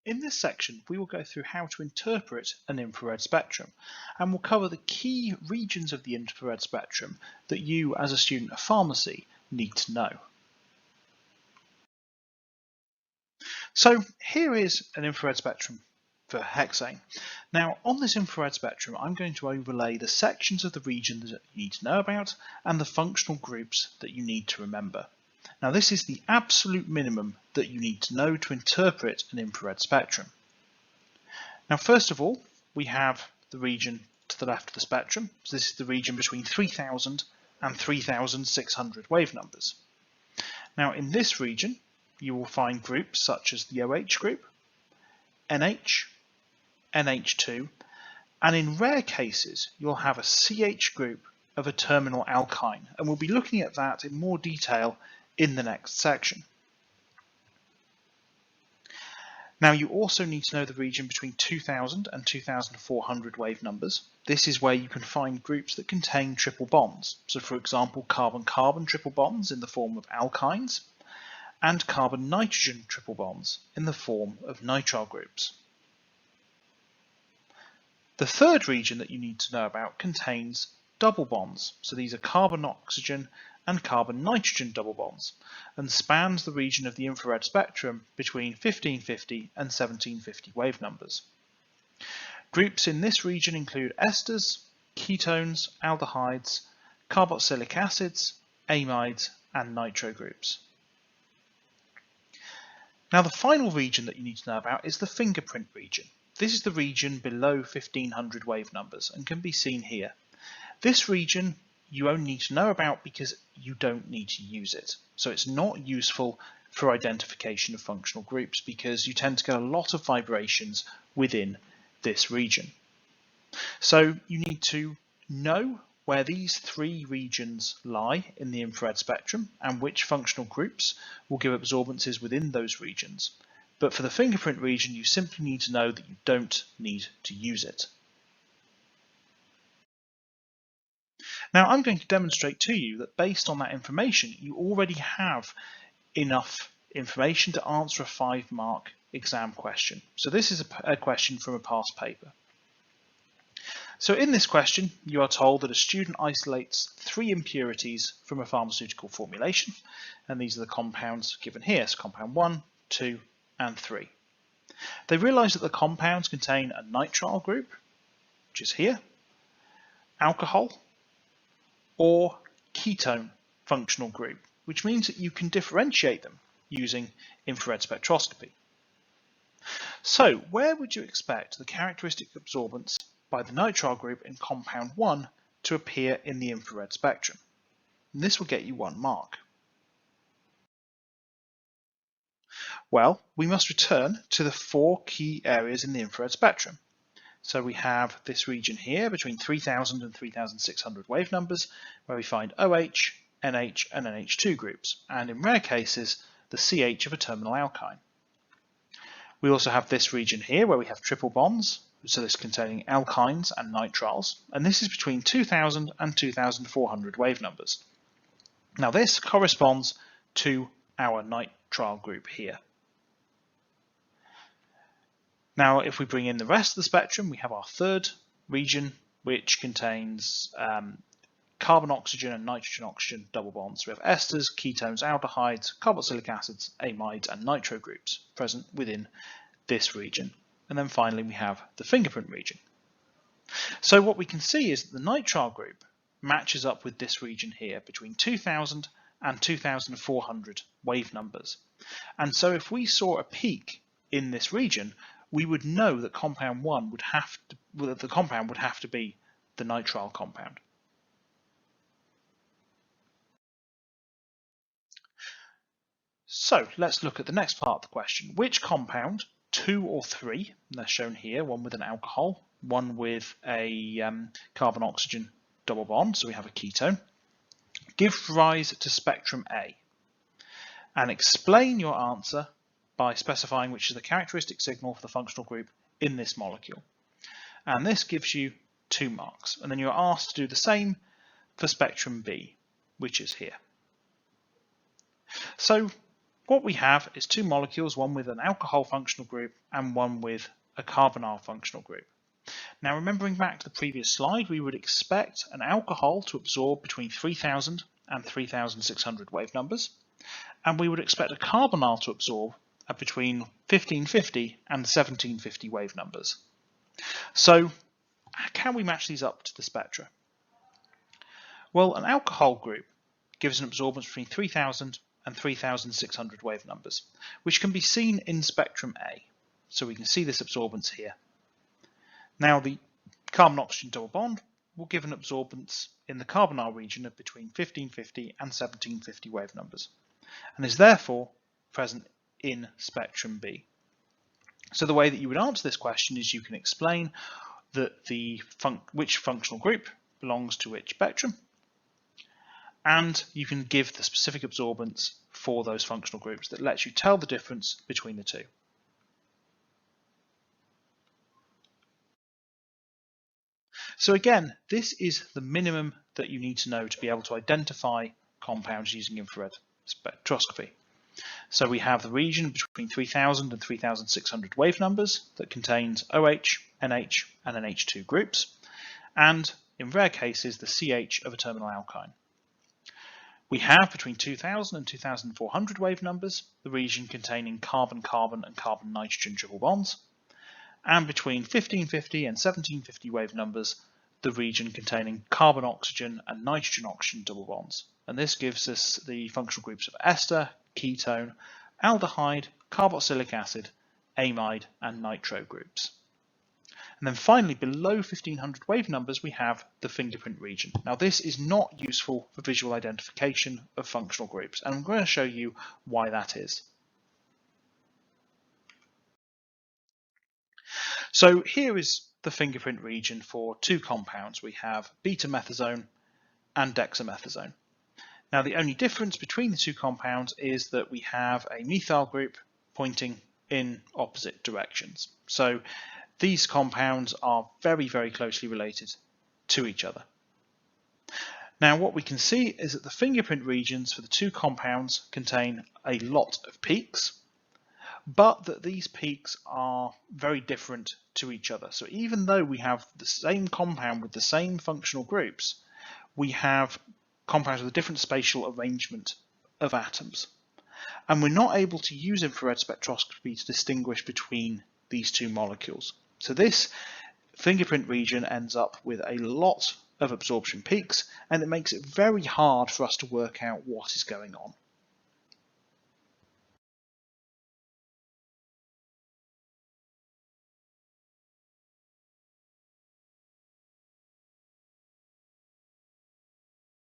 In this section, we will go through how to interpret an infrared spectrum, and we'll cover the key regions of the infrared spectrum that you, as a student of pharmacy, need to know. So here is an infrared spectrum for hexane. Now, on this infrared spectrum, I'm going to overlay the sections of the region that you need to know about and the functional groups that you need to remember. Now, this is the absolute minimum that you need to know to interpret an infrared spectrum. Now, first of all, we have the region to the left of the spectrum. So this is the region between 3000 and 3600 wave numbers. Now, in this region, you will find groups such as the OH group, NH, NH2, and in rare cases, you'll have a CH group of a terminal alkyne, and we'll be looking at that in more detail in the next section. Now, you also need to know the region between 2000 and 2400 wave numbers. This is where you can find groups that contain triple bonds. So, for example, carbon-carbon triple bonds in the form of alkynes, and carbon-nitrogen triple bonds in the form of nitrile groups. The third region that you need to know about contains double bonds. So these are carbon-oxygen and carbon-nitrogen double bonds, and spans the region of the infrared spectrum between 1550 and 1750 wave numbers. Groups in this region include esters, ketones, aldehydes, carboxylic acids, amides, and nitro groups. Now, the final region that you need to know about is the fingerprint region. This is the region below 1500 wave numbers and can be seen here. This region you only need to know about because you don't need to use it. So it's not useful for identification of functional groups because you tend to get a lot of vibrations within this region. So you need to know where these three regions lie in the infrared spectrum and which functional groups will give absorbances within those regions. But for the fingerprint region, you simply need to know that you don't need to use it. Now, I'm going to demonstrate to you that based on that information, you already have enough information to answer a 5-mark exam question. So this is a question from a past paper. So in this question, you are told that a student isolates 3 impurities from a pharmaceutical formulation, and these are the compounds given here, so compound 1, 2, and 3. They realise that the compounds contain a nitrile group, which is here, alcohol, or ketone functional group, which means that you can differentiate them using infrared spectroscopy. So where would you expect the characteristic absorbance by the nitrile group in compound 1 to appear in the infrared spectrum? And this will get you 1 mark. Well, we must return to the 4 key areas in the infrared spectrum. So we have this region here between 3000 and 3600 wave numbers, where we find OH, NH, and NH2 groups, and in rare cases, the CH of a terminal alkyne. We also have this region here where we have triple bonds, so this containing alkynes and nitriles, and this is between 2000 and 2400 wave numbers. Now this corresponds to our nitrile group here. Now if we bring in the rest of the spectrum, we have our third region, which contains carbon-oxygen and nitrogen-oxygen double bonds. We have esters, ketones, aldehydes, carboxylic acids, amides, and nitro groups present within this region. And then finally we have the fingerprint region. So what we can see is that the nitrile group matches up with this region here between 2000 and 2400 wave numbers. And so if we saw a peak in this region, we would know that compound 1 would have to be the nitrile compound. So let's look at the next part of the question. Which compound, 2 or 3, and they're shown here, one with an alcohol, one with a carbon-oxygen double bond, so we have a ketone, give rise to spectrum A? And explain your answer by specifying which is the characteristic signal for the functional group in this molecule. And this gives you 2 marks. And then you're asked to do the same for spectrum B, which is here. So what we have is two molecules, one with an alcohol functional group and one with a carbonyl functional group. Now, remembering back to the previous slide, we would expect an alcohol to absorb between 3000 and 3600 wave numbers, and we would expect a carbonyl to absorb at between 1550 and 1750 wave numbers. So, can we match these up to the spectra? Well, an alcohol group gives an absorbance between 3000 and 3600 wave numbers, which can be seen in spectrum A. So we can see this absorbance here. Now the carbon-oxygen double bond will give an absorbance in the carbonyl region of between 1550 and 1750 wave numbers, and is therefore present in spectrum B. So the way that you would answer this question is you can explain that which functional group belongs to which spectrum, and you can give the specific absorbance for those functional groups that lets you tell the difference between the two. So again, this is the minimum that you need to know to be able to identify compounds using infrared spectroscopy. So we have the region between 3000 and 3600 wave numbers that contains OH, NH and NH2 groups, and in rare cases the CH of a terminal alkyne. We have between 2000 and 2400 wave numbers, the region containing carbon-carbon and carbon-nitrogen triple bonds, and between 1550 and 1750 wave numbers, the region containing carbon-oxygen and nitrogen-oxygen double bonds. And this gives us the functional groups of ester, ketone, aldehyde, carboxylic acid, amide, and nitro groups. And then finally, below 1500 wave numbers, we have the fingerprint region. Now this is not useful for visual identification of functional groups, and I'm going to show you why that is. So here is the fingerprint region for two compounds. We have beta-methazone and dexamethasone. Now the only difference between the two compounds is that we have a methyl group pointing in opposite directions. So these compounds are very, very closely related to each other. Now what we can see is that the fingerprint regions for the two compounds contain a lot of peaks, but that these peaks are very different to each other. So even though we have the same compound with the same functional groups, we have compounds with a different spatial arrangement of atoms. And we're not able to use infrared spectroscopy to distinguish between these two molecules. So this fingerprint region ends up with a lot of absorption peaks, and it makes it very hard for us to work out what is going on.